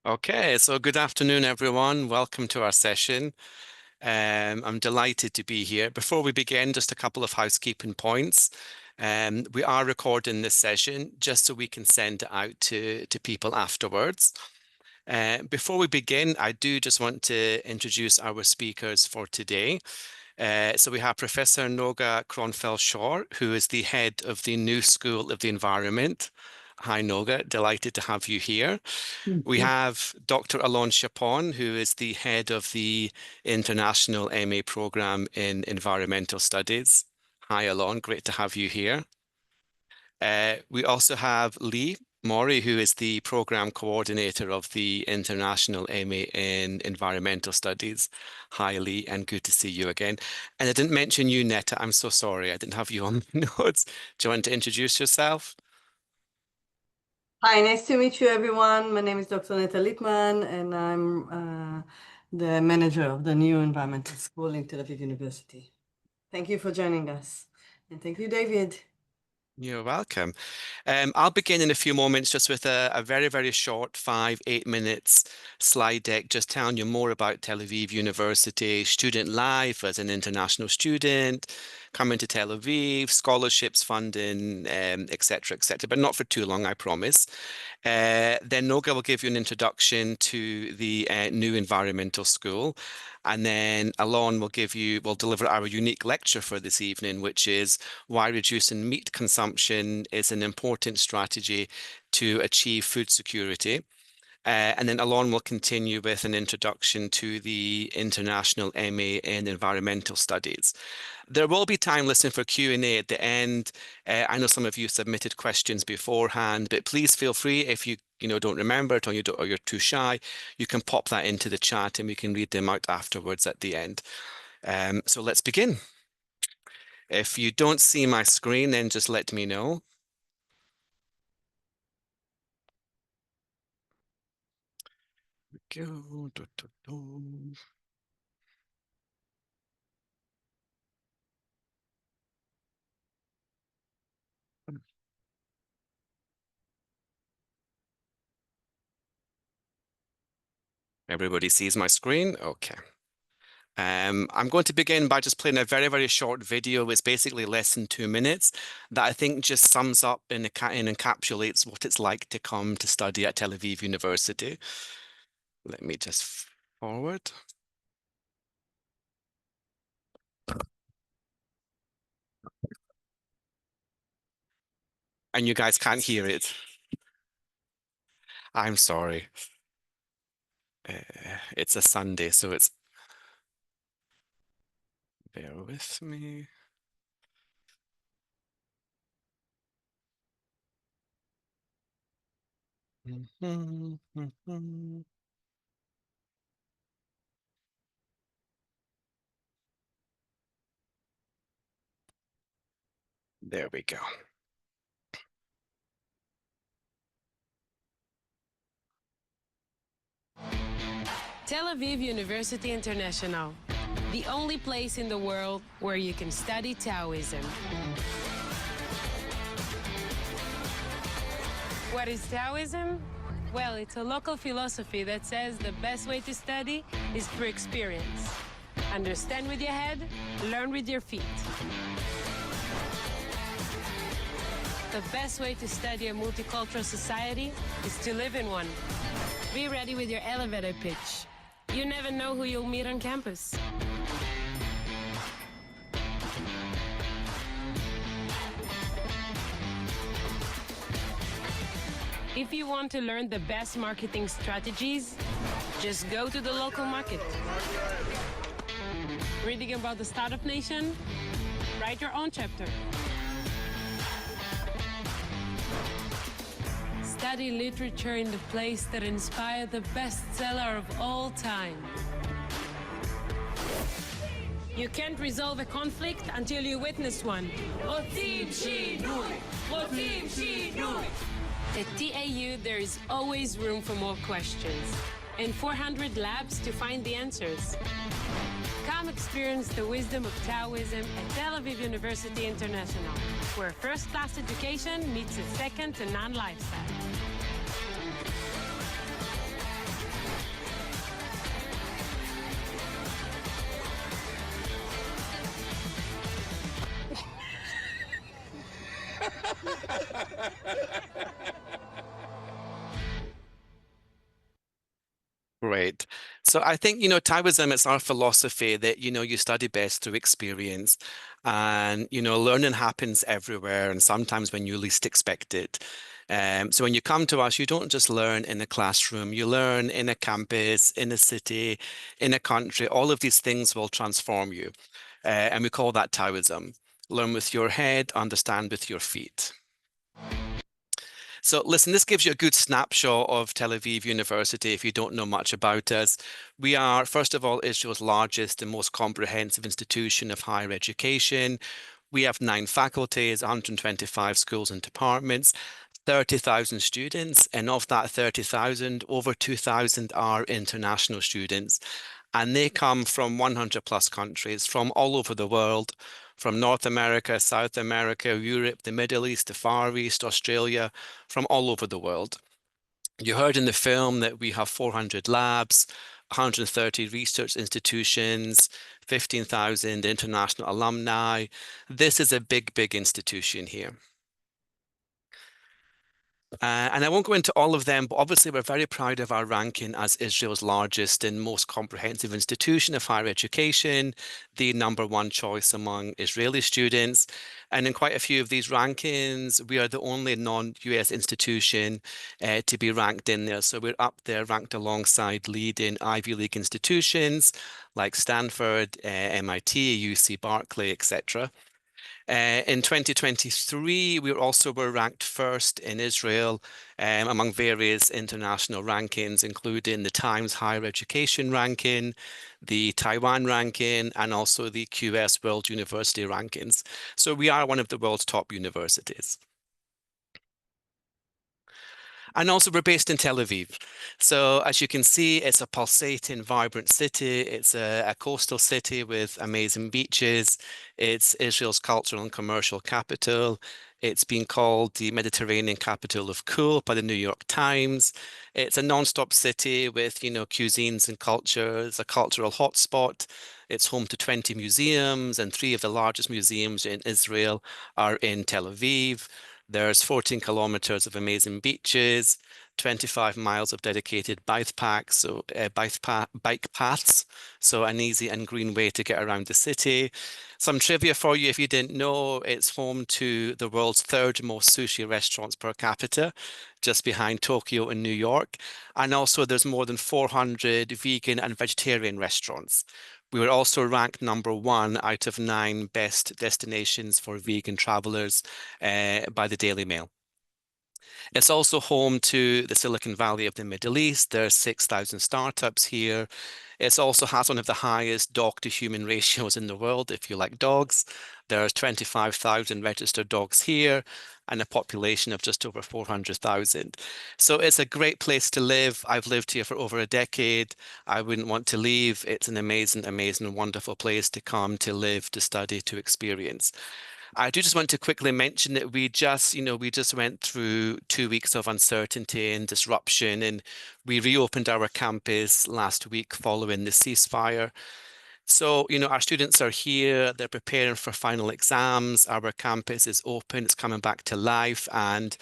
Okay, so good afternoon, everyone. Welcome to our session. I'm delighted to be here. Before we begin, just a couple of housekeeping points. We are recording this session just so we can send it out to people afterwards. Before we begin, I do just want to introduce our speakers for today. So we have Professor Noga Kornfeld, who is the head of the New School of the Environment. Hi, Noga. Delighted to have you here. We have Dr. Alon Shepon, who is the head of the International MA program in Environmental Studies. Hi, Alon. Great to have you here. We also have Lee Maury, who is the program coordinator of the International MA in Environmental Studies. Hi, Lee, and good to see you again. And I didn't mention you, Neta. I'm so sorry. I didn't have you on my notes. Do you want to introduce yourself? Hi, nice to meet you, everyone. My name is Dr. Neta Lipman, and I'm the manager of the new environmental school in Tel Aviv University. Thank you for joining us. And thank you, David. You're welcome. I'll begin in a few moments just with a very, very short 5-8 minutes slide deck, just telling you more about Tel Aviv University, student life as an international student, coming to Tel Aviv, scholarships, funding, etc., but not for too long, I promise. Then Noga will give you an introduction to the new environmental school. And then Alon will deliver our unique lecture for this evening, which is why reducing meat consumption is an important strategy to achieve food security. And then Alon will continue with an introduction to the International MA in Environmental Studies. There will be time listening for Q&A at the end. I know some of you submitted questions beforehand, but please feel free if you don't remember it or you're too shy, you can pop that into the chat and we can read them out afterwards at the end. So let's begin. If you don't see my screen, then just let me know. Go. Everybody sees my screen? Okay. I'm going to begin by just playing a very, very short video. It's basically less than 2 minutes that I think just sums up and encapsulates what it's like to come to study at Tel Aviv University. Let me just forward. And you guys can't hear it. I'm sorry. It's a Sunday, so it's... Bear with me. There we go. Tel Aviv University International, the only place in the world where you can study Taoism. What is Taoism? Well, it's a local philosophy that says the best way to study is through experience. Understand with your head, learn with your feet. The best way to study a multicultural society is to live in one. Be ready with your elevator pitch. You never know who you'll meet on campus. If you want to learn the best marketing strategies, just go to the local market. Reading about the startup nation? Write your own chapter. Study literature in the place that inspired the bestseller of all time. You can't resolve a conflict until you witness one. At TAU, there is always room for more questions and 400 labs to find the answers. Come experience the wisdom of Taoism at Tel Aviv University International, where first-class education meets a second-to-none lifestyle. Great. So I think, Taoism, it's our philosophy that, you study best through experience. And, learning happens everywhere and sometimes when you least expect it. So when you come to us, you don't just learn in a classroom, you learn in a campus, in a city, in a country. All of these things will transform you. And we call that Taoism. Learn with your head, understand with your feet. So listen, this gives you a good snapshot of Tel Aviv University if you don't know much about us. We are, first of all, Israel's largest and most comprehensive institution of higher education. We have 9 faculties, 125 schools and departments, 30,000 students, and of that 30,000, over 2,000 are international students. And they come from 100 plus countries from all over the world, from North America, South America, Europe, the Middle East, the Far East, Australia, from all over the world. You heard in the film that we have 400 labs, 130 research institutions, 15,000 international alumni. This is a big, big institution here. And I won't go into all of them, but obviously we're very proud of our ranking as Israel's largest and most comprehensive institution of higher education, the #1 choice among Israeli students. And in quite a few of these rankings, we are the only non-US institution to be ranked in there. So we're up there ranked alongside leading Ivy League institutions like Stanford, MIT, UC Berkeley, etc. In 2023, we also were ranked first in Israel among various international rankings, including the Times Higher Education ranking, the Taiwan ranking, and also the QS World University rankings. So we are one of the world's top universities. And also, we're based in Tel Aviv. So, as you can see, it's a pulsating, vibrant city. It's a coastal city with amazing beaches. It's Israel's cultural and commercial capital. It's been called the Mediterranean capital of cool by the New York Times. It's a non-stop city with, cuisines and cultures, a cultural hotspot. It's home to 20 museums, and 3 of the largest museums in Israel are in Tel Aviv. There's 14 kilometers of amazing beaches, 25 miles of dedicated bike paths, so an easy and green way to get around the city. Some trivia for you if you didn't know, it's home to the world's 3rd most sushi restaurants per capita, just behind Tokyo and New York. And also there's more than 400 vegan and vegetarian restaurants. We were also ranked #1 out of 9 best destinations for vegan travelers by the Daily Mail. It's also home to the Silicon Valley of the Middle East. There are 6,000 startups here. It also has one of the highest dog-to-human ratios in the world, if you like dogs. There's 25,000 registered dogs here and a population of just over 400,000. So it's a great place to live. I've lived here for over a decade. I wouldn't want to leave. It's an amazing, amazing, wonderful place to come, to live, to study, to experience. I do just want to quickly mention that we just went through 2 weeks of uncertainty and disruption, and we reopened our campus last week following the ceasefire. So, our students are here, they're preparing for final exams, our campus is open, it's coming back to life, and,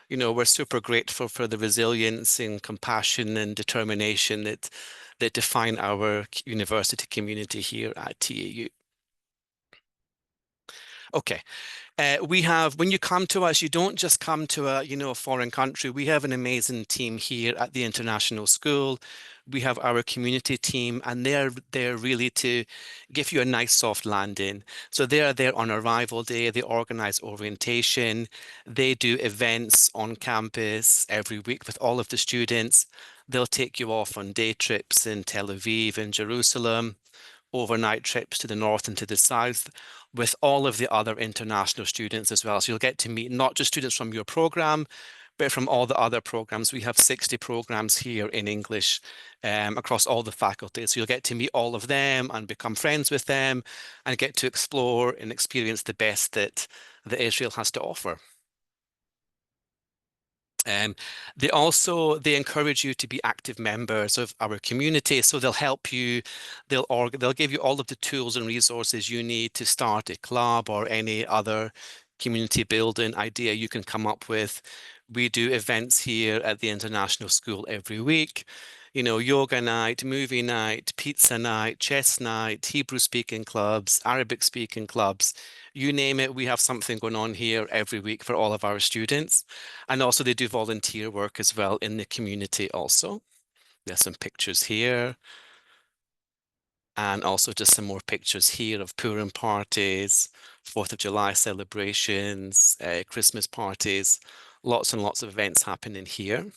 we're super grateful for the resilience and compassion and determination that define our university community here at TAU. Okay. When you come to us, you don't just come to a foreign country. We have an amazing team here at the international school. We have our community team, and they're there really to give you a nice soft landing. So they are there on arrival day. They organize orientation. They do events on campus every week with all of the students. They'll take you off on day trips in Tel Aviv and Jerusalem, overnight trips to the north and to the south, with all of the other international students as well. So you'll get to meet not just students from your program, but from all the other programs. We have 60 programs here in English across all the faculties. So you'll get to meet all of them and become friends with them and get to explore and experience the best that Israel has to offer. They encourage you to be active members of our community, so they'll help you. They'll give you all of the tools and resources you need to start a club or any other community building idea you can come up with. We do events here at the international school every week. you know, yoga night, movie night, pizza night, chess night, Hebrew speaking clubs, Arabic speaking clubs, you name it, we have something going on here every week for all of our students. And also they do volunteer work as well in the community also. There's some pictures here. And also just some more pictures here of Purim parties, 4th of July celebrations, Christmas parties, lots and lots of events happening here.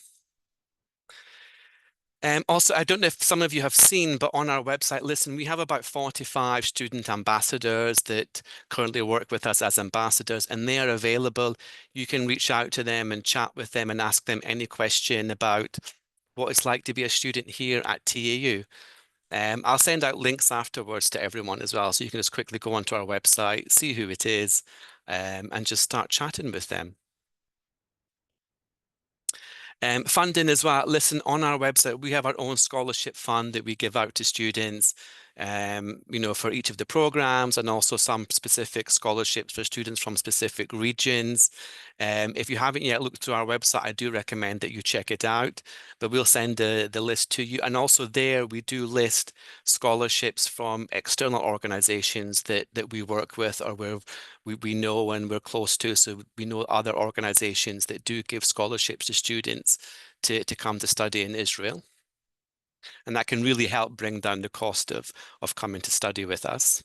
Also, I don't know if some of you have seen, but on our website, listen, we have about 45 student ambassadors that currently work with us as ambassadors, and they are available. You can reach out to them and chat with them and ask them any question about what it's like to be a student here at TAU. I'll send out links afterwards to everyone as well, so you can just quickly go onto our website, see who it is, and just start chatting with them. Funding as well. Listen, on our website, we have our own scholarship fund that we give out to students, you know, for each of the programs, and also some specific scholarships for students from specific regions. If you haven't yet looked through our website, I do recommend that you check it out, but we'll send the list to you. And also there, we do list scholarships from external organizations that we work with, or we know and we're close to. So we know other organizations that do give scholarships to students to come to study in Israel. And that can really help bring down the cost of coming to study with us.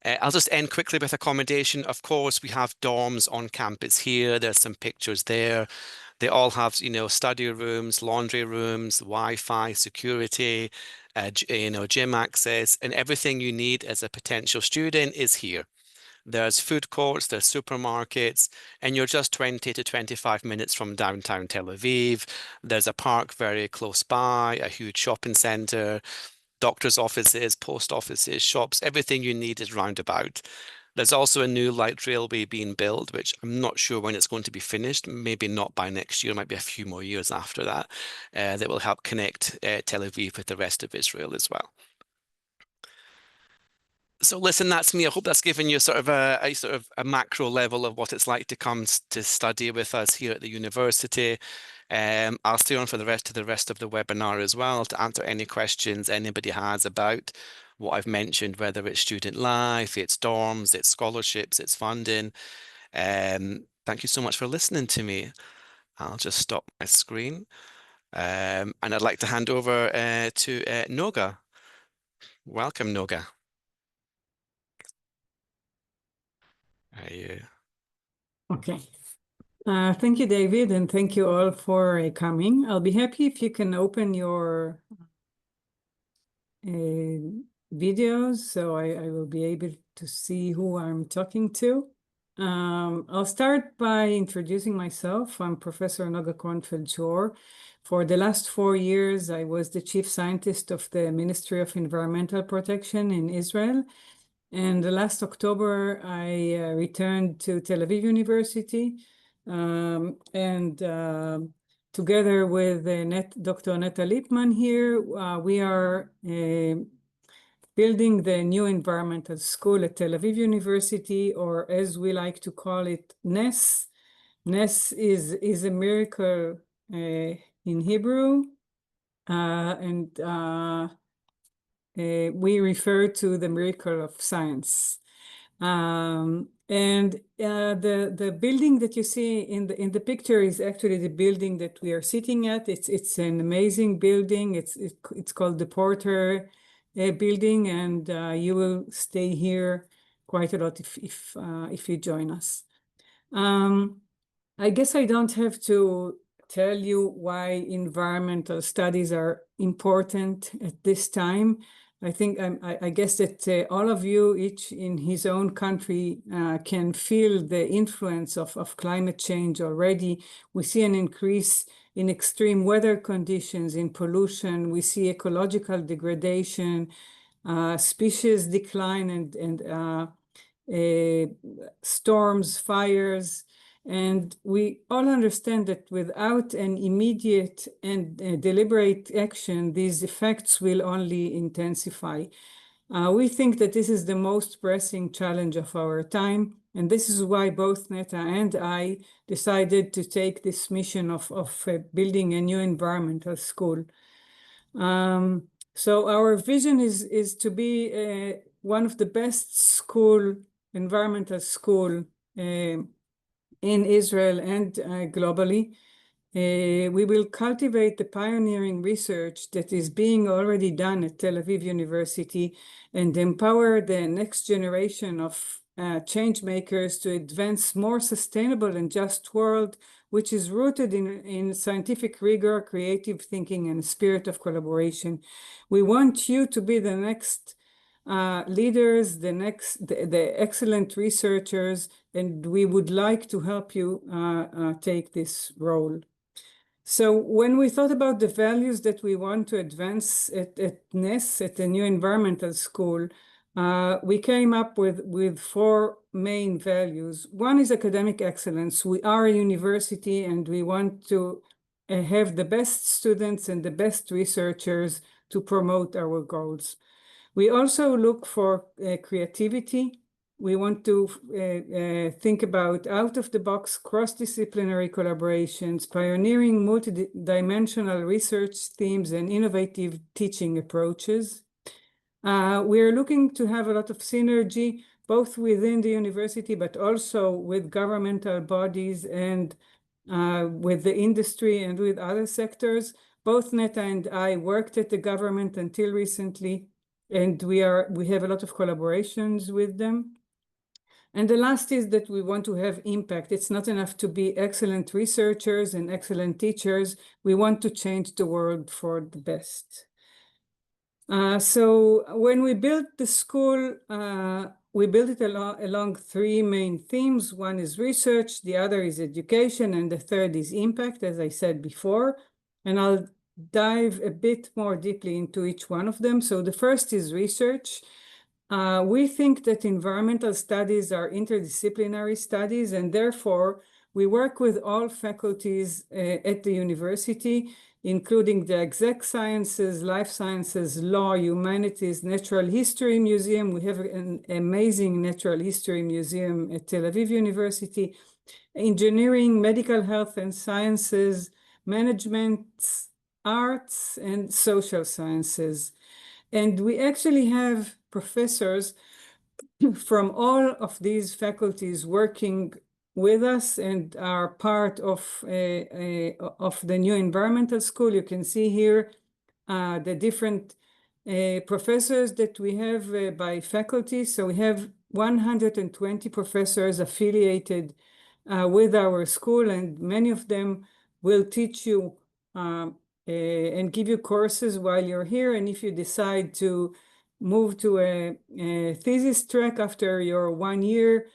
I'll just end quickly with accommodation. Of course, we have dorms on campus here. There's some pictures there. They all have, you know, study rooms, laundry rooms, Wi-Fi, security, you know, gym access, and everything you need as a potential student is here. There's food courts, there's supermarkets, and you're just 20 to 25 minutes from downtown Tel Aviv. There's a park very close by, a huge shopping center, doctor's offices, post offices, shops, everything you need is roundabout. There's also a new light railway being built, which I'm not sure when it's going to be finished, maybe not by next year, might be a few more years after that, that will help connect Tel Aviv with the rest of Israel as well. So listen, that's me. I hope that's given you sort of a macro level of what it's like to come to study with us here at the university. I'll stay on for the rest of the webinar as well to answer any questions anybody has about what I've mentioned, whether it's student life, it's dorms, it's scholarships, it's funding. Thank you so much for listening to me. I'll just stop my screen. And I'd like to hand over to Noga. Welcome, Noga. Are you? Okay. Thank you, David, and thank you all for coming. I'll be happy if you can open your videos so I will be able to see who I'm talking to. I'll start by introducing myself. I'm Professor Noga Kornfeld. For the last 4 years, I was the chief scientist of the Ministry of Environmental Protection in Israel. And last October, I returned to Tel Aviv University, together with Dr. Neta Lipman here, we are building the new environmental school at Tel Aviv University, or as we like to call it, NES. NES is a miracle in Hebrew, we refer to the miracle of science. The building that you see in the picture is actually the building that we are sitting at. It's an amazing building. It's called the Porter building, and you will stay here quite a lot if you join us. I guess I don't have to tell you why environmental studies are important at this time. I guess that all of you, each in his own country, can feel the influence of climate change already. We see an increase in extreme weather conditions, in pollution. We see ecological degradation, species decline, and storms, fires. And we all understand that without an immediate and deliberate action, these effects will only intensify. We think that this is the most pressing challenge of our time, And this is why both Neta and I decided to take this mission of building a new environmental school. So our vision is to be one of the best environmental school in Israel and globally. We will cultivate the pioneering research that is being already done at Tel Aviv University and empower the next generation of change makers to advance more sustainable and just world, which is rooted in scientific rigor, creative thinking, and a spirit of collaboration. We want you to be the next leaders, the excellent researchers, and we would like to help you take this role. So when we thought about the values that we want to advance at NES, at the New Environmental School, we came up with 4 main values. One is academic excellence. We are a university and we want to have the best students and the best researchers to promote our goals. We also look for creativity. We want to think about out-of-the-box cross-disciplinary collaborations, pioneering multidimensional research themes, and innovative teaching approaches. We are looking to have a lot of synergy, both within the university, but also with governmental bodies and with the industry and with other sectors. Both Neta and I worked at the government until recently, and we have a lot of collaborations with them. And the last is that we want to have impact. It's not enough to be excellent researchers and excellent teachers. We want to change the world for the best. So when we built the school, we built it along 3 main themes. One is research, the other is education, and the third is impact, as I said before. And I'll dive a bit more deeply into each one of them. So the first is research. We think that environmental studies are interdisciplinary studies, and therefore we work with all faculties at the university, including the exact sciences, life sciences, law, humanities, natural history museum. We have an amazing natural history museum at Tel Aviv University, engineering, medical health and sciences, management, arts, and social sciences. And we actually have professors from all of these faculties working with us and are part of the New Environmental School. You can see here the different professors that we have by faculty. So we have 120 professors affiliated with our school, and many of them will teach you and give you courses while you're here. And if you decide to move to a thesis track after your 1 year,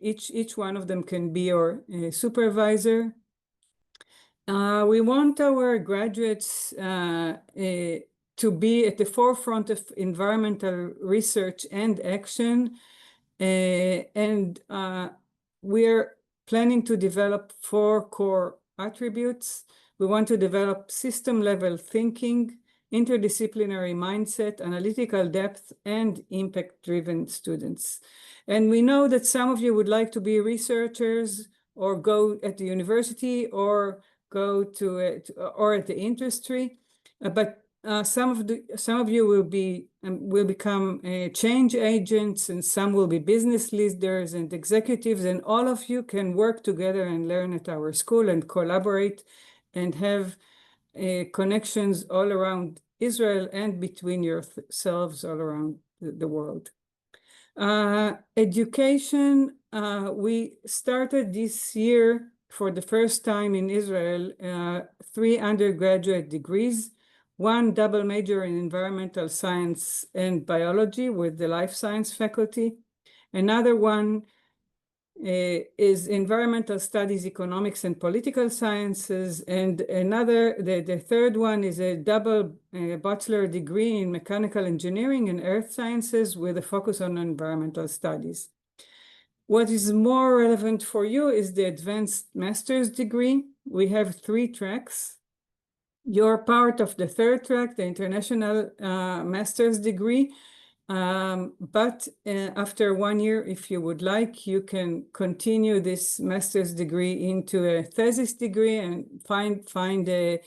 each one of them can be your supervisor. We want our graduates to be at the forefront of environmental research and action. And we're planning to develop 4 core attributes. We want to develop system-level thinking, interdisciplinary mindset, analytical depth, and impact-driven students. And we know that some of you would like to be researchers or go at the university or go to or at the industry, but some of you will become change agents, and some will be business leaders and executives, and all of you can work together and learn at our school and collaborate and have connections all around Israel and between yourselves all around the world. Education, we started this year for the first time in Israel 3 undergraduate degrees, 1 double major in environmental science and biology with the life science faculty. Another one is environmental studies, economics, and political sciences. And the third one is a double bachelor degree in mechanical engineering and earth sciences with a focus on environmental studies. What is more relevant for you is the advanced master's degree. We have 3 tracks. You're part of the 3rd track, the international master's degree. But after 1 year, if you would like, you can continue this master's degree into a thesis degree and find a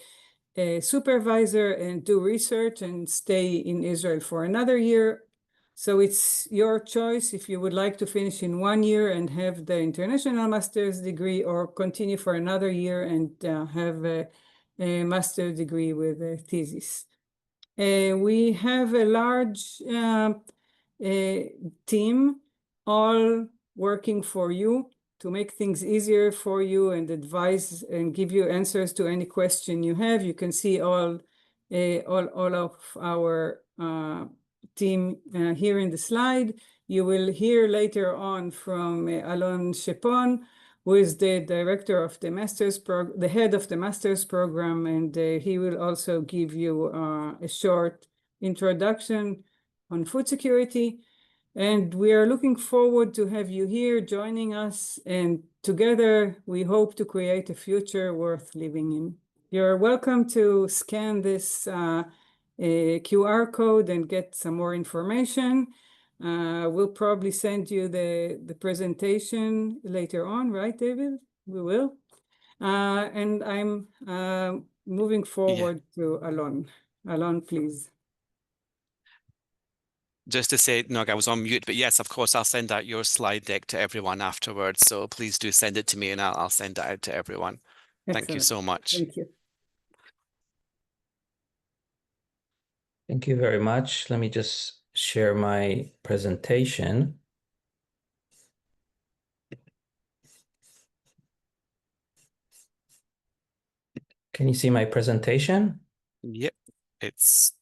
supervisor and do research and stay in Israel for another year. So it's your choice if you would like to finish in 1 year and have the international master's degree, or continue for another year and have a master's degree with a thesis. We have a large team, all working for you to make things easier for you and advise and give you answers to any question you have. You can see all of our team here in the slide. You will hear later on from Alon Shepon, who is the director of the the head of the master's program, and he will also give you a short introduction on food security. And we are looking forward to have you here joining us, and together we hope to create a future worth living in. You're welcome to scan this QR code and get some more information. We'll probably send you the presentation later on, right, David? We will. And I'm moving forward to Alon. Alon, please. Just to say, Noga, I was on mute, but yes, of course, I'll send out your slide deck to everyone afterwards. So please do send it to me and I'll send it out to everyone. Excellent. Thank you so much. Thank you. Thank you very much. Let me just share my presentation. Can you see my presentation? Yep, it's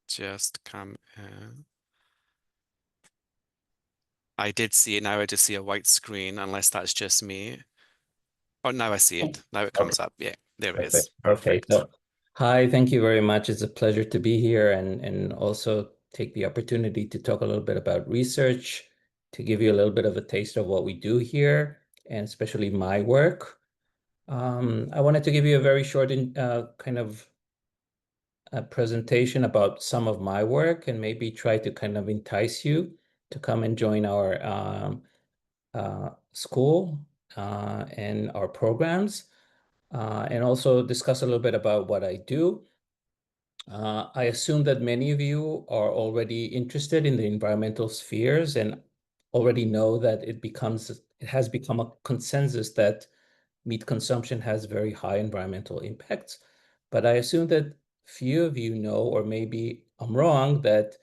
just come. I did see it. Now I just see a white screen, unless that's just me. Oh, now I see it. Now it comes up. Yeah, there it is. Perfect. Okay. So, hi, thank you very much. It's a pleasure to be here and also take the opportunity to talk a little bit about research, to give you a little bit of a taste of what we do here, and especially my work. I wanted to give you a very short kind of a presentation about some of my work, and maybe try to kind of entice you to come and join our school and our programs, and also discuss a little bit about what I do. I assume that many of you are already interested in the environmental spheres and already know that it has become a consensus that meat consumption has very high environmental impacts. But I assume that few of you know, or maybe I'm wrong, that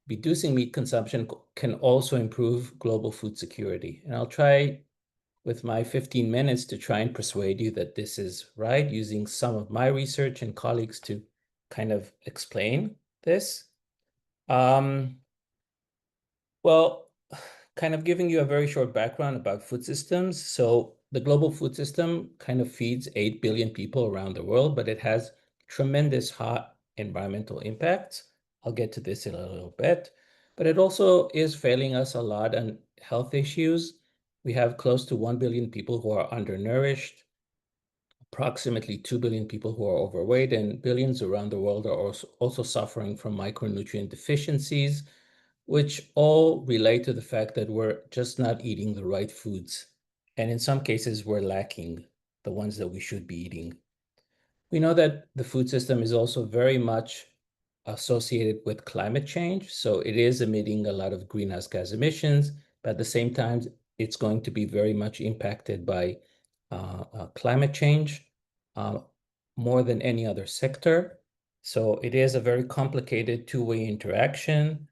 reducing meat consumption can also improve global food security. And I'll try with my 15 minutes to try and persuade you that this is right, using some of my research and colleagues to kind of explain this. Well, kind of giving you a very short background about food systems. So the global food system kind of feeds 8 billion people around the world, but it has tremendous high environmental impacts. I'll get to this in a little bit, but it also is failing us a lot on health issues. We have close to 1 billion people who are undernourished, approximately 2 billion people who are overweight, and billions around the world are also suffering from micronutrient deficiencies, which all relate to the fact that we're just not eating the right foods. And in some cases, we're lacking the ones that we should be eating. We know that the food system is also very much associated with climate change. So it is emitting a lot of greenhouse gas emissions, but at the same time, it's going to be very much impacted by climate change more than any other sector. So it is a very complicated two-way interaction.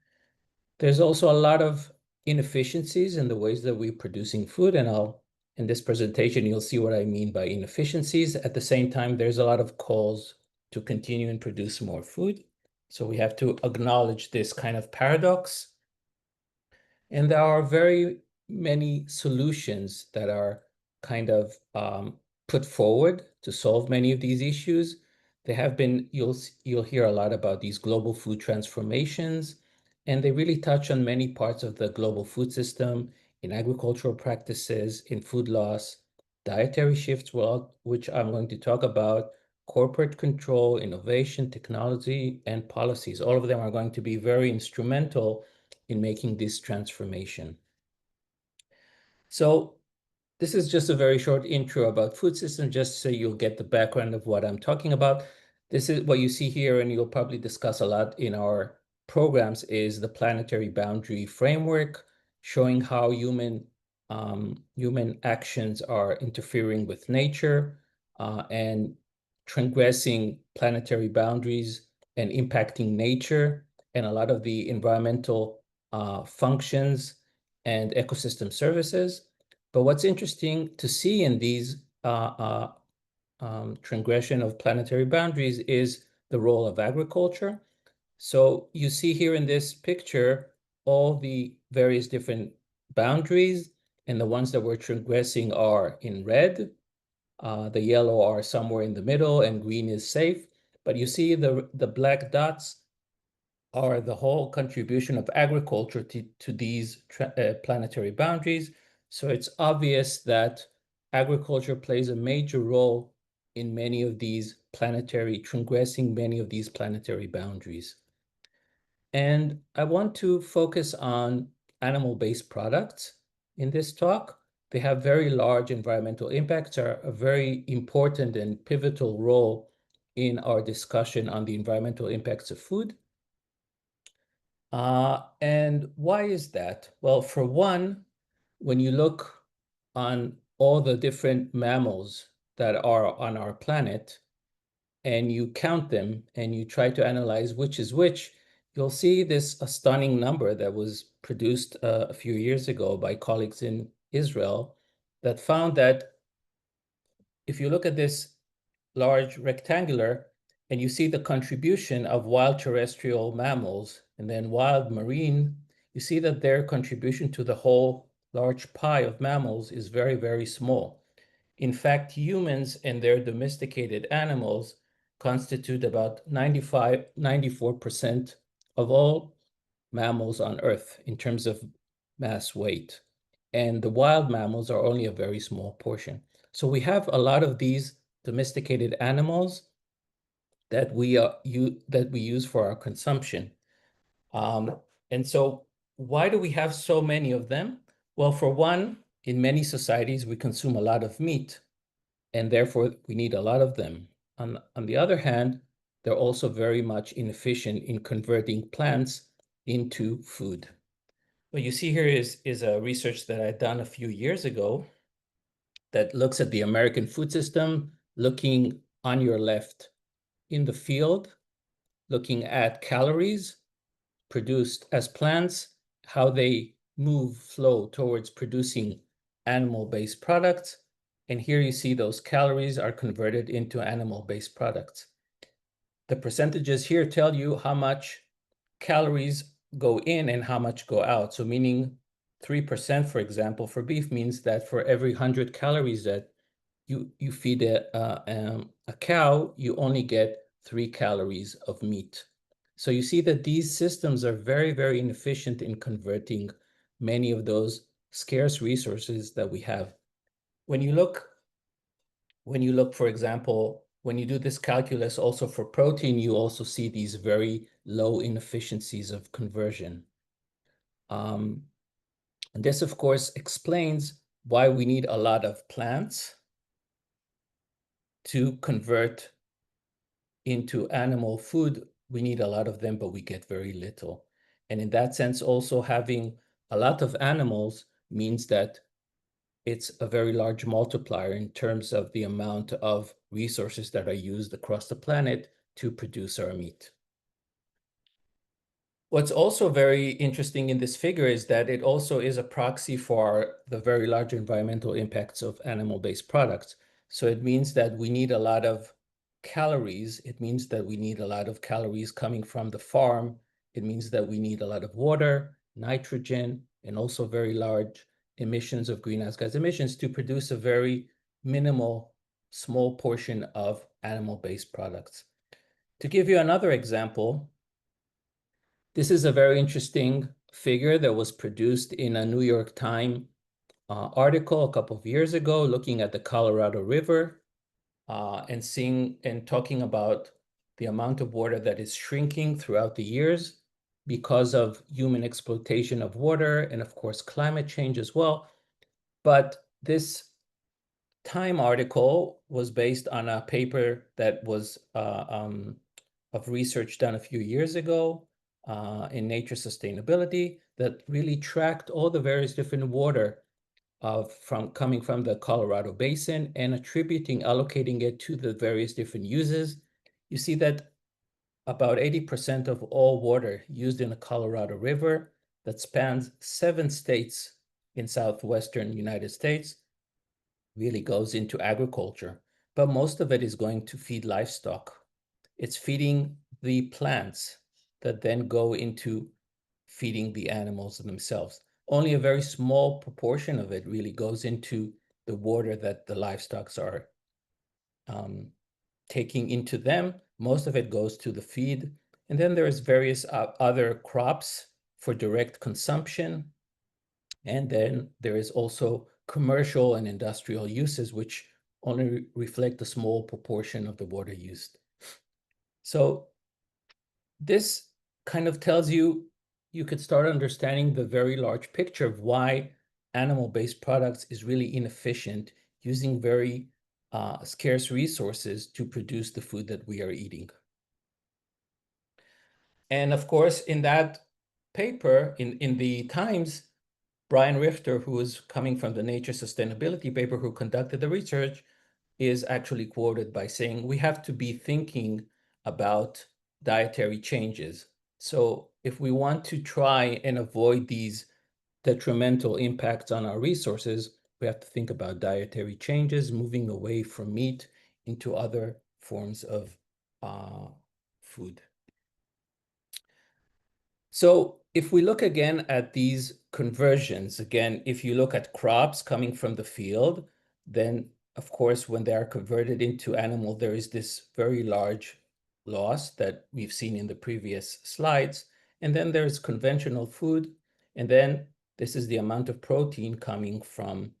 There's also a lot of inefficiencies in the ways that we're producing food, and in this presentation, you'll see what I mean by inefficiencies. At the same time, there's a lot of calls to continue and produce more food. So we have to acknowledge this kind of paradox. And there are very many solutions that are kind of put forward to solve many of these issues. There have been, you'll hear a lot about these global food transformations, and they really touch on many parts of the global food system, in agricultural practices, in food loss, dietary shifts, which I'm going to talk about, corporate control, innovation, technology, and policies. All of them are going to be very instrumental in making this transformation. So this is just a very short intro about food systems, just so you'll get the background of what I'm talking about. This is what you see here, and you'll probably discuss a lot in our programs, is the planetary boundary framework, showing how human actions are interfering with nature and transgressing planetary boundaries and impacting nature and a lot of the environmental functions and ecosystem services. But what's interesting to see in these transgression of planetary boundaries is the role of agriculture. So you see here in this picture all the various different boundaries, and the ones that we're transgressing are in red. The yellow are somewhere in the middle, and green is safe. But you see the black dots are the whole contribution of agriculture to these planetary boundaries. So it's obvious that agriculture plays a major role in many of these transgressing many of these planetary boundaries. And I want to focus on animal-based products in this talk. They have very large environmental impacts, are a very important and pivotal role in our discussion on the environmental impacts of food. And why is that? Well, for one, when you look on all the different mammals that are on our planet, and you count them and you try to analyze which is which, you'll see this stunning number that was produced a few years ago by colleagues in Israel that found that if you look at this large rectangular and you see the contribution of wild terrestrial mammals and then wild marine, you see that their contribution to the whole large pie of mammals is very, very small. In fact, humans and their domesticated animals constitute about 94% of all mammals on Earth in terms of mass weight. And the wild mammals are only a very small portion. So we have a lot of these domesticated animals that we use for our consumption. And so why do we have so many of them? Well, for one, in many societies, we consume a lot of meat, and therefore we need a lot of them. On the other hand, they're also very much inefficient in converting plants into food. What you see here is a research that I'd done a few years ago that looks at the American food system, looking on your left in the field, looking at calories produced as plants, how they flow towards producing animal-based products. And here you see those calories are converted into animal-based products. The percentages here tell you how much calories go in and how much go out. So meaning 3%, for example, for beef means that for every 100 calories that you feed a cow, you only get 3 calories of meat. So you see that these systems are very, very inefficient in converting many of those scarce resources that we have. When you look, for example, when you do this calculus also for protein, you also see these very low inefficiencies of conversion. And this, of course, explains why we need a lot of plants to convert into animal food. We need a lot of them, but we get very little. And in that sense, also having a lot of animals means that it's a very large multiplier in terms of the amount of resources that are used across the planet to produce our meat. What's also very interesting in this figure is that it also is a proxy for the very large environmental impacts of animal-based products. So it means that we need a lot of calories. It means that we need a lot of calories coming from the farm. It means that we need a lot of water, nitrogen, and also very large emissions of greenhouse gas emissions to produce a very minimal, small portion of animal-based products. To give you another example, this is a very interesting figure that was produced in a New York Times article a couple of years ago, looking at the Colorado River and talking about the amount of water that is shrinking throughout the years. because of human exploitation of water and, of course, climate change as well. But this Time article was based on a paper that was of research done a few years ago in Nature Sustainability that really tracked all the various different water coming from the Colorado Basin and allocating it to the various different uses. You see that about 80% of all water used in the Colorado River that spans 7 states in southwestern United States really goes into agriculture, but most of it is going to feed livestock. It's feeding the plants that then go into feeding the animals themselves. Only a very small proportion of it really goes into the water that the livestock are taking into them. Most of it goes to the feed. And then there's various other crops for direct consumption. And then there is also commercial and industrial uses, which only reflect a small proportion of the water used. So this kind of tells you could start understanding the very large picture of why animal-based products is really inefficient, using very scarce resources to produce the food that we are eating. And of course, in that paper, in the Times, Brian Richter, who is coming from the Nature Sustainability paper, who conducted the research, is actually quoted by saying, we have to be thinking about dietary changes. So if we want to try and avoid these detrimental impacts on our resources, we have to think about dietary changes, moving away from meat into other forms of food. So if we look again at these conversions, again, if you look at crops coming from the field, then of course, when they are converted into animal, there is this very large loss that we've seen in the previous slides. And then there's conventional food. And then this is the amount of protein coming from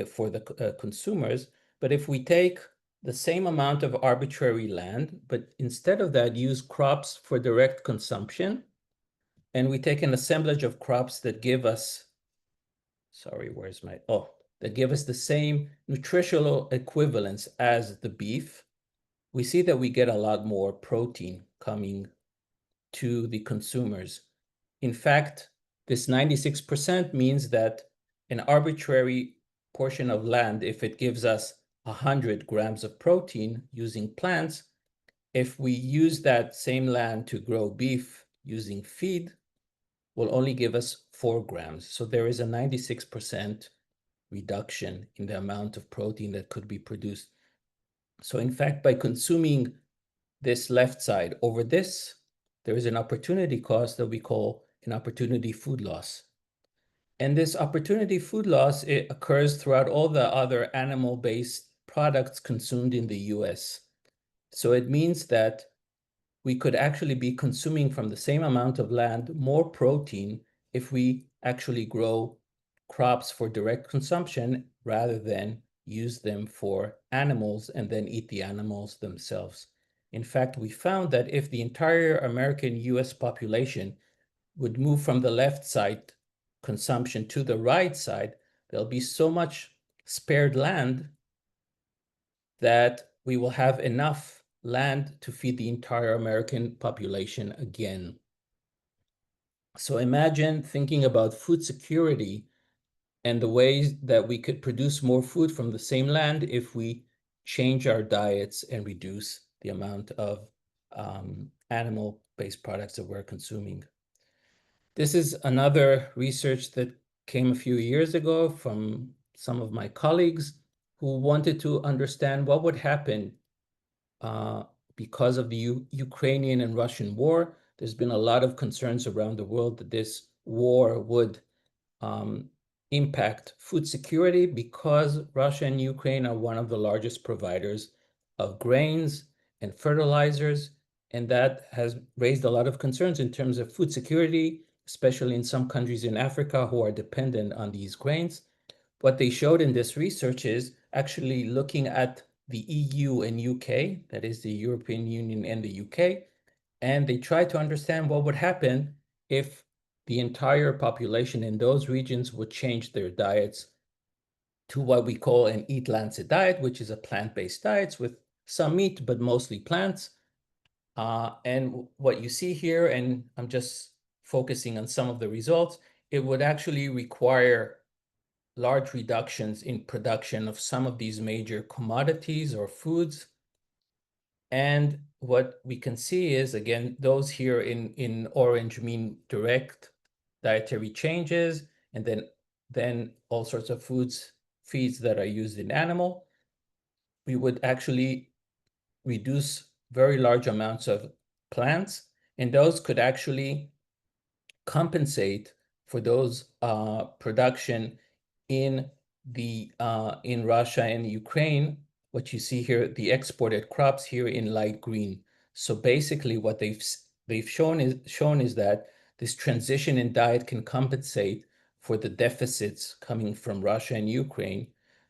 for the consumers. But if we take the same amount of arbitrary land, but instead of that, use crops for direct consumption, and we take an assemblage of crops that give us, that give us the same nutritional equivalence as the beef, we see that we get a lot more protein coming to the consumers. In fact, this 96% means that an arbitrary portion of land, if it gives us 100 grams of protein using plants, if we use that same land to grow beef using feed, will only give us 4 grams. So there is a 96% reduction in the amount of protein that could be produced. So in fact, by consuming this left side over this, there is an opportunity cost that we call an opportunity food loss. And this opportunity food loss, it occurs throughout all the other animal-based products consumed in the US. So it means that we could actually be consuming from the same amount of land more protein if we actually grow crops for direct consumption rather than use them for animals and then eat the animals themselves. In fact, we found that if the entire American US population would move from the left side consumption to the right side, there'll be so much spared land that we will have enough land to feed the entire American population again. So imagine thinking about food security and the ways that we could produce more food from the same land if we change our diets and reduce the amount of animal-based products that we're consuming. This is another research that came a few years ago from some of my colleagues who wanted to understand what would happen because of the Ukrainian and Russian war. There's been a lot of concerns around the world that this war would impact food security because Russia and Ukraine are one of the largest providers of grains and fertilizers. And that has raised a lot of concerns in terms of food security, especially in some countries in Africa who are dependent on these grains. What they showed in this research is actually looking at the EU and UK, that is the European Union and the UK, And they tried to understand what would happen if the entire population in those regions would change their diets to what we call an Eat Lancet diet, which is a plant-based diet with some meat, but mostly plants. And what you see here, and I'm just focusing on some of the results, it would actually require large reductions in production of some of these major commodities or foods. And what we can see is, again, those here in orange mean direct dietary changes, and then all sorts of feeds that are used in animal. We would actually reduce very large amounts of plants, and those could actually compensate for those production in Russia and Ukraine. What you see here, the exported crops here in light green. So basically, what they've shown is that this transition in diet can compensate for the deficits coming from Russia and Ukraine.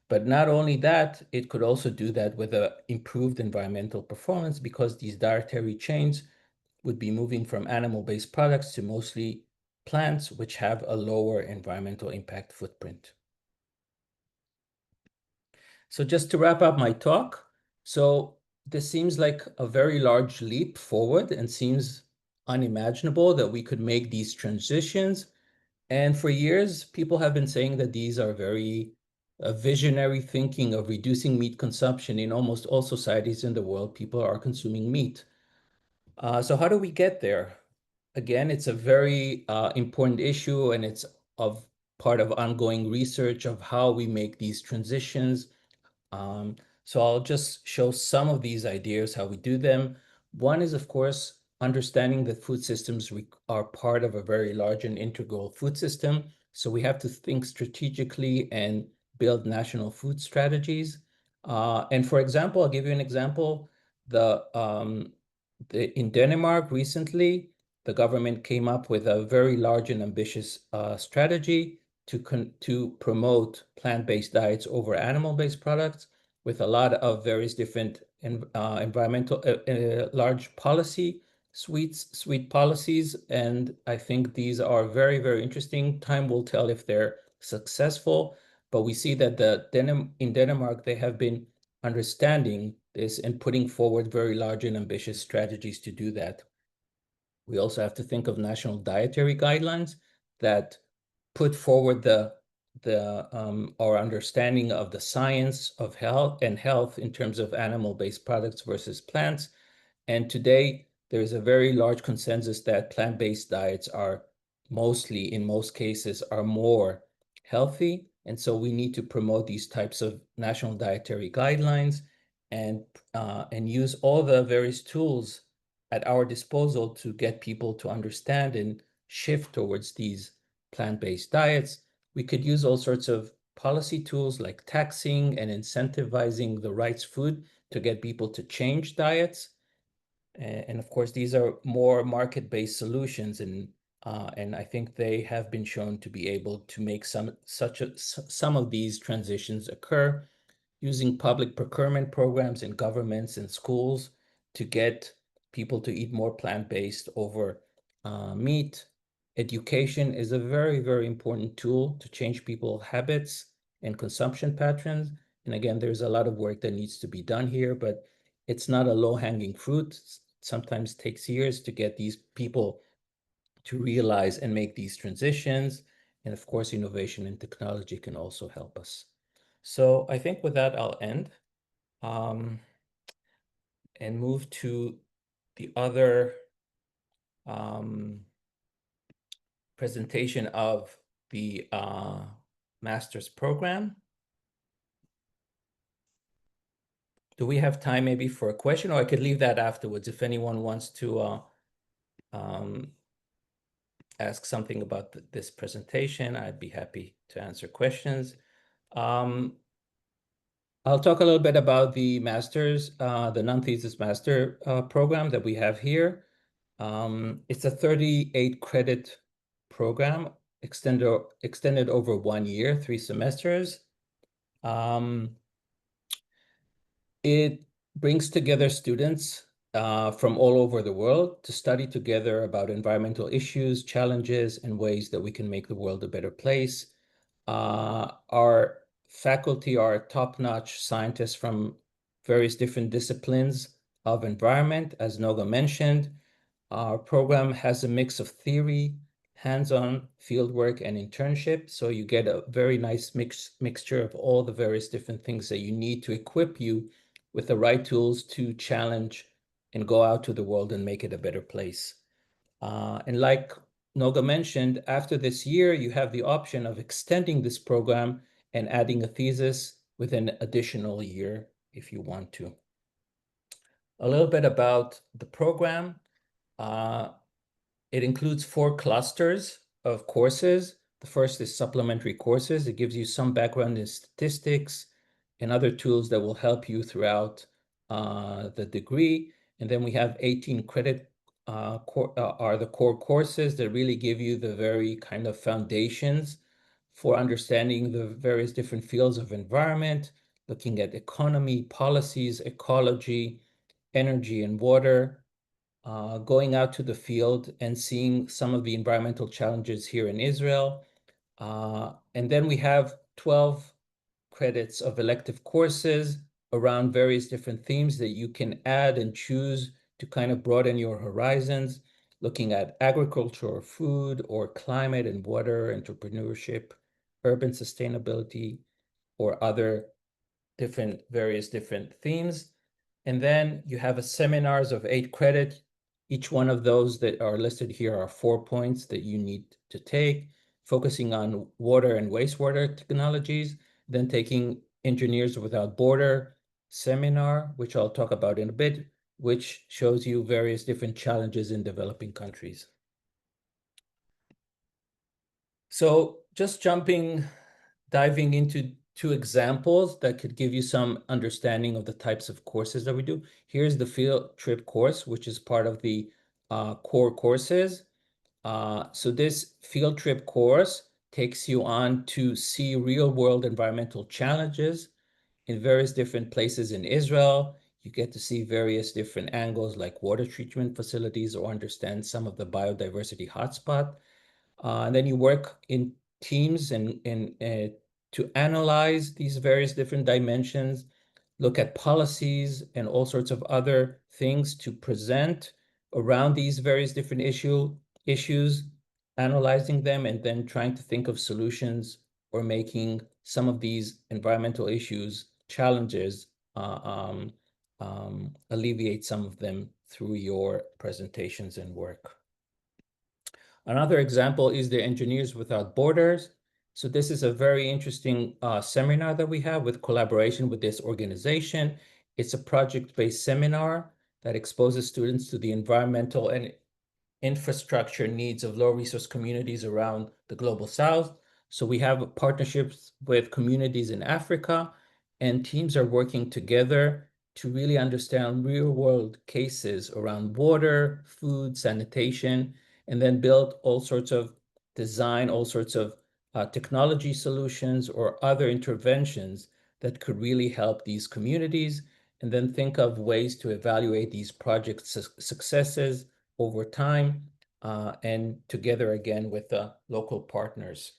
But not only that, it could also do that with an improved environmental performance, because these dietary chains would be moving from animal-based products to mostly plants, which have a lower environmental impact footprint. So just to wrap up my talk, so this seems like a very large leap forward and seems unimaginable that we could make these transitions. And for years, people have been saying that these are very visionary thinking of reducing meat consumption. In almost all societies in the world, people are consuming meat. So how do we get there? Again, it's a very important issue, and it's part of ongoing research of how we make these transitions. So I'll just show some of these ideas, how we do them. One is, of course, understanding that food systems are part of a very large and integral food system. So we have to think strategically and build national food strategies. And for example, I'll give you an example. In Denmark recently, the government came up with a very large and ambitious strategy to promote plant-based diets over animal-based products, with a lot of various different environmental large sweet policies. And I think these are very, very interesting. Time will tell if they're successful, but we see that in Denmark, they have been understanding this and putting forward very large and ambitious strategies to do that. We also have to think of national dietary guidelines that put forward our understanding of the science of health in terms of animal-based products versus plants. And today, there is a very large consensus that plant-based diets are mostly, in most cases, are more healthy. And so we need to promote these types of national dietary guidelines and use all the various tools at our disposal to get people to understand and shift towards these plant-based diets. We could use all sorts of policy tools like taxing and incentivizing the right food to get people to change diets. And of course, these are more market-based solutions, and I think they have been shown to be able to make some of these transitions occur, using public procurement programs in governments and schools to get people to eat more plant-based over meat. Education is a very, very important tool to change people's habits and consumption patterns. And again, there's a lot of work that needs to be done here, but it's not a low-hanging fruit. It sometimes takes years to get these people to realize and make these transitions. And of course, innovation and technology can also help us. So I think with that, I'll end and move to the other presentation of the master's program. Do we have time maybe for a question, or I could leave that afterwards if anyone wants to ask something about this presentation? I'd be happy to answer questions. I'll talk a little bit about the master's, the non-thesis master program that we have here. It's a 38 credit program extended over 1 year, 3 semesters. It brings together students from all over the world to study together about environmental issues, challenges, and ways that we can make the world a better place. Our faculty are top-notch scientists from various different disciplines of environment, as Noga mentioned. Our program has a mix of theory, hands-on fieldwork, and internship. So you get a very nice mixture of all the various different things that you need to equip you with the right tools to challenge and go out to the world and make it a better place. And like Noga mentioned, after this year, you have the option of extending this program and adding a thesis with an additional year if you want to. A little bit about the program. It includes 4 clusters of courses. The first is supplementary courses. It gives you some background in statistics and other tools that will help you throughout the degree. And then we have 18 credit are the core courses that really give you the very kind of foundations for understanding the various different fields of environment, looking at economy, policies, ecology, energy, and water, going out to the field and seeing some of the environmental challenges here in Israel. And then we have 12 credits of elective courses around various different themes that you can add and choose to kind of broaden your horizons, looking at agriculture or food or climate and water, entrepreneurship, urban sustainability, or other various different themes. And then you have seminars of 8 credits. Each one of those that are listed here are 4 points that you need to take, focusing on water and wastewater technologies, then taking Engineers Without Border seminar, which I'll talk about in a bit, which shows you various different challenges in developing countries. So just diving into 2 examples that could give you some understanding of the types of courses that we do. Here's the field trip course, which is part of the core courses. So this field trip course takes you on to see real-world environmental challenges in various different places in Israel. You get to see various different angles like water treatment facilities or understand some of the biodiversity hotspot. And then you work in teams and to analyze these various different dimensions, look at policies and all sorts of other things to present around these various different issues, analyzing them, and then trying to think of solutions or making some of these environmental issues, challenges, alleviate some of them through your presentations and work. Another example is the Engineers Without Borders. So this is a very interesting seminar that we have with collaboration with this organization. It's a project-based seminar that exposes students to the environmental and infrastructure needs of low-resource communities around the Global South. So we have partnerships with communities in Africa, and teams are working together to really understand real-world cases around water, food, sanitation, and then build all sorts of technology solutions or other interventions that could really help these communities, and then think of ways to evaluate these project successes over time, and together again with the local partners.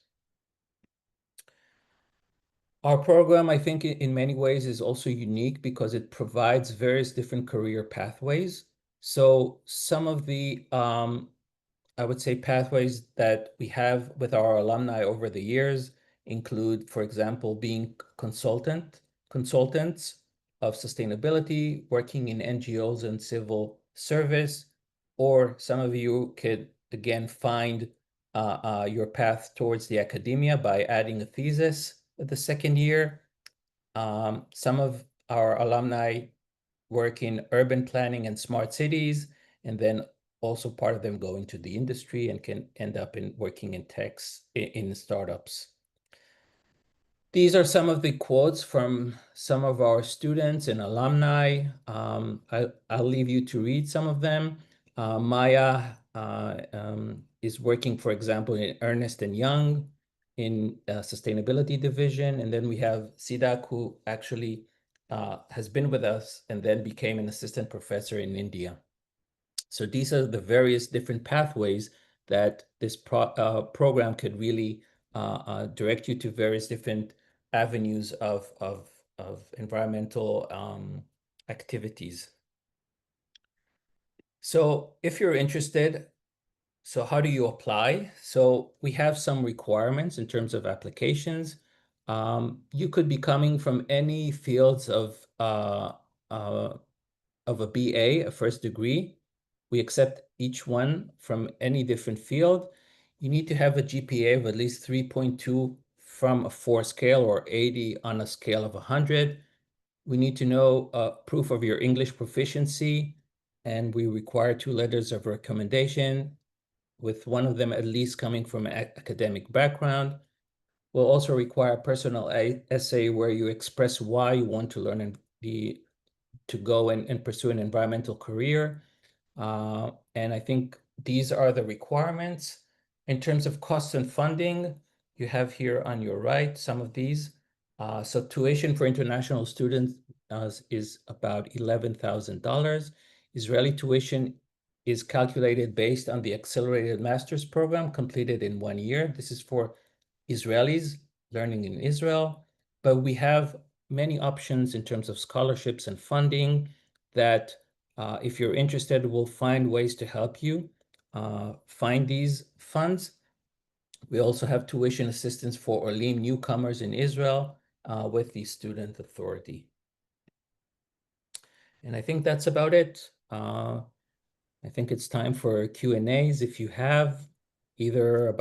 Our program, I think, in many ways is also unique because it provides various different career pathways. So some of the I would say pathways that we have with our alumni over the years include, for example, being consultants of sustainability, working in NGOs and civil service, or some of you could, again, find your path towards the academia by adding a thesis at the second year. Some of our alumni work in urban planning and smart cities, and then also part of them go into the industry and can end up working in techs, in startups. These are some of the quotes from some of our students and alumni. I'll leave you to read some of them. Maya is working, for example, in Ernst & Young in sustainability division. And then we have Sidak, who actually has been with us and then became an assistant professor in India. So these are the various different pathways that this program could really direct you to various different avenues of environmental activities. So if you're interested, so how do you apply? So we have some requirements in terms of applications. You could be coming from any fields of a BA, a first degree. We accept each one from any different field. You need to have a GPA of at least 3.2 from a 4 scale or 80 on a scale of 100. We need to know proof of your English proficiency, and we require 2 letters of recommendation, with one of them at least coming from an academic background. We'll also require a personal essay where you express why you want to learn to go and pursue an environmental career. And I think these are the requirements. In terms of costs and funding, you have here on your right some of these. So tuition for international students is about $11,000. Israeli tuition is calculated based on the accelerated master's program completed in 1 year. This is for Israelis learning in Israel, but we have many options in terms of scholarships and funding that if you're interested, we'll find ways to help you find these funds. We also have tuition assistance for Olim newcomers in Israel with the Student Authority. And I think that's about it. I think it's time for Q&As if you have either about